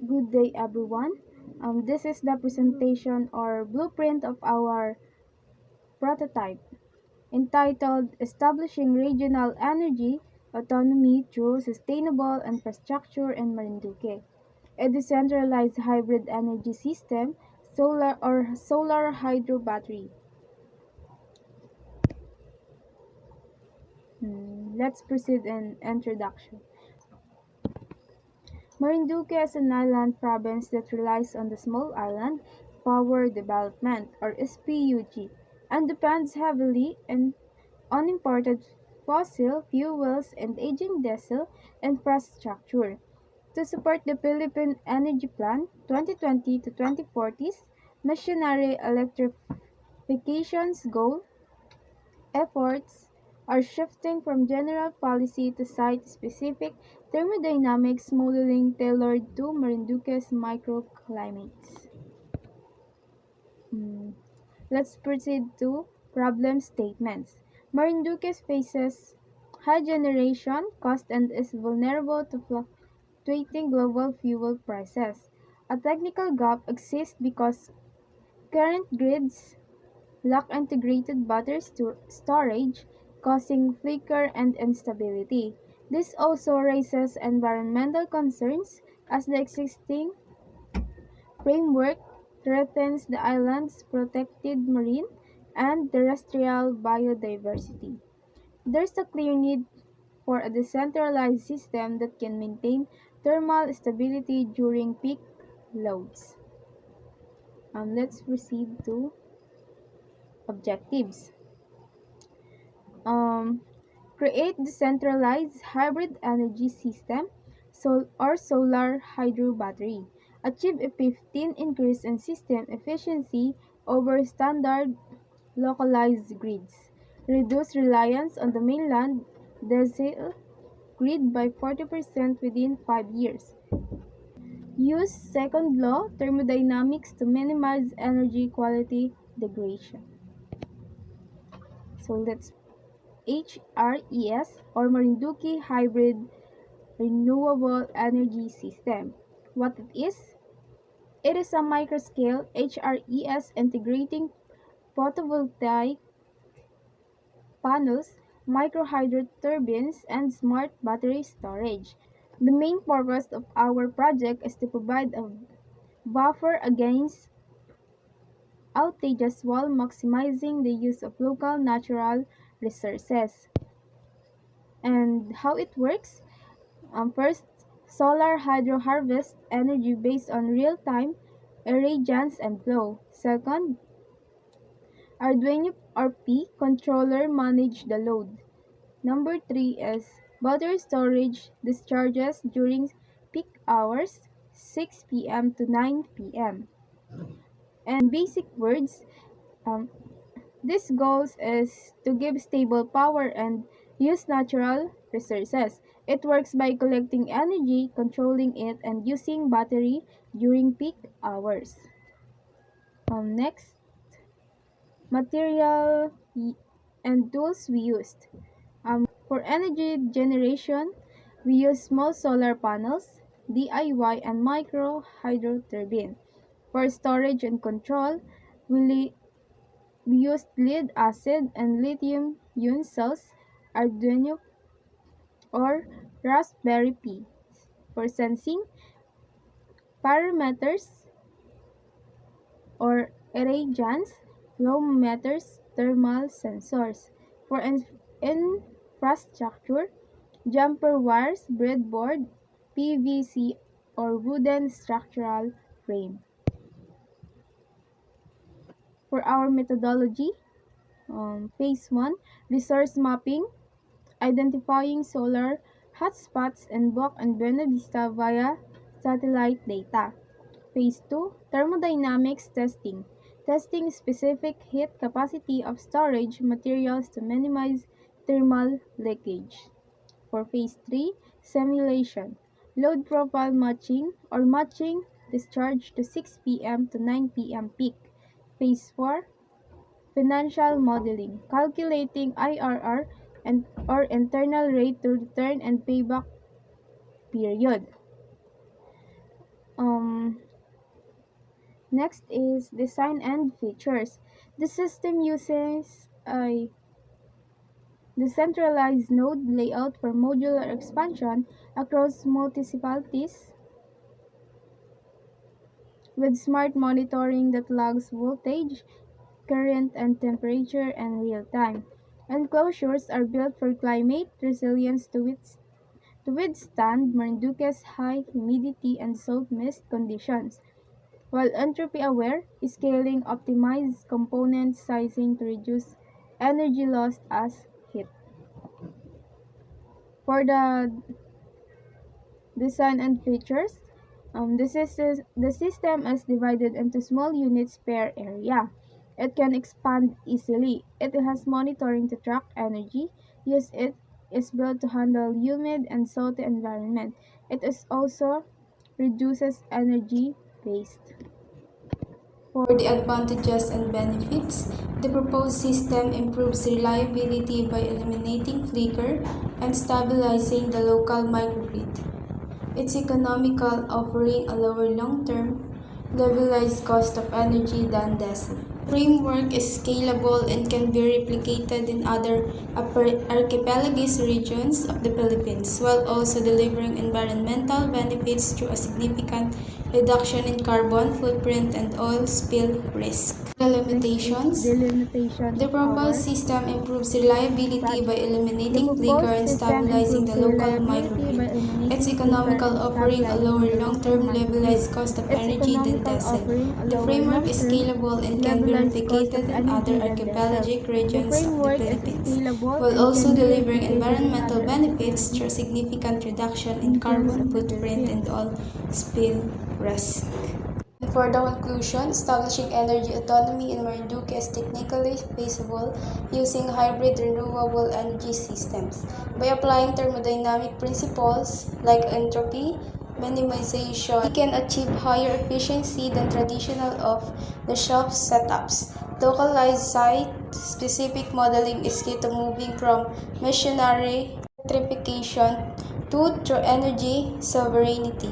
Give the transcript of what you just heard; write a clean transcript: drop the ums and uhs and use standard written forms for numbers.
Good day, everyone. This is the presentation or blueprint of our prototype entitled Establishing Regional Energy Autonomy Through Sustainable Infrastructure in Marinduque, a decentralized hybrid energy system, solar hydro battery. Let's proceed in introduction. Marinduque is an island province that relies on the Small Island Power Development or SPUG and depends heavily on imported fossil fuels and aging diesel infrastructure. To support the Philippine Energy Plan 2020 to 2040's missionary electrification's goal, efforts are shifting from general policy to site-specific thermodynamics modeling tailored to Marinduque's microclimates. Hmm. Let's proceed to problem statements. Marinduque faces high generation cost and is vulnerable to fluctuating global fuel prices. A technical gap exists because current grids lack integrated battery storage, causing flicker and instability. This also raises environmental concerns as the existing framework threatens the island's protected marine and terrestrial biodiversity. There's a clear need for a decentralized system that can maintain thermal stability during peak loads. Let's proceed to objectives. Um, Create decentralized hybrid energy system or solar hydro battery. Achieve a 15 increase in system efficiency over standard localized grids. Reduce reliance on the mainland diesel grid by 40% within 5 years. Use second law thermodynamics to minimize energy quality degradation. So let's HRES or Marinduque Hybrid Renewable Energy System. What it is? It is a microscale HRES integrating photovoltaic panels, microhydro turbines, and smart battery storage. The main purpose of our project is to provide a buffer against outages while maximizing the use of local natural resources. And how it works? First, solar hydro harvests energy based on real-time irradiance and flow. Second, Arduino or P controller manage the load. Number 3 is battery storage discharges during peak hours 6 p.m. to 9 p.m. And basic words, um, this goals is to give stable power and use natural resources. It works by collecting energy, controlling it, and using battery during peak hours. Next, material and tools we used. For energy generation, we use small solar panels, DIY, and micro hydro turbine. For storage and control, we we used lead acid and lithium ion cells, Arduino or Raspberry Pi. For sensing, parameters or irradiance, flow meters, thermal sensors. For infrastructure, jumper wires, breadboard, PVC or wooden structural frame. For our methodology, phase 1, resource mapping, identifying solar hotspots in Buc and Buena Vista via satellite data. Phase 2, thermodynamics testing, testing specific heat capacity of storage materials to minimize thermal leakage. For Phase 3, simulation, load profile matching or matching discharge to 6 p.m. to 9 p.m. peak. Phase 4, financial modeling, calculating IRR and or internal rate to return and payback period. Next is design and features. The system uses a decentralized node layout for modular expansion across municipalities with smart monitoring that logs voltage, current, and temperature in real time. Enclosures are built for climate resilience to withstand Marinduque's high humidity and salt mist conditions, while entropy-aware, scaling optimized component sizing to reduce energy loss as heat. For the design and features, the system is divided into small units per area. It can expand easily. It has monitoring to track energy use. It is built to handle humid and salty environment. It is also reduces energy waste. For the advantages and benefits, the proposed system improves reliability by eliminating flicker and stabilizing the local microgrid. It's economical, offering a lower long-term, levelized cost of energy than DESL. Framework is scalable and can be replicated in other archipelagous regions of the Philippines, while also delivering environmental benefits through a significant reduction in carbon footprint and oil spill risk. The limitations. The proposed system improves reliability by eliminating flicker and stabilizing the local microgrid. It's economical, offering a lower long-term levelized cost of energy than DESL. The framework is scalable and can be replicated in other archipelagic regions of the Philippines, while also delivering environmental benefits through significant reduction in carbon footprint and oil spill risk. For the conclusion, establishing energy autonomy in Marinduque is technically feasible using hybrid renewable energy systems. By applying thermodynamic principles like entropy minimization, we can achieve higher efficiency than traditional off-the-shelf setups. Localized site-specific modeling is key to moving from missionary electrification to true energy sovereignty.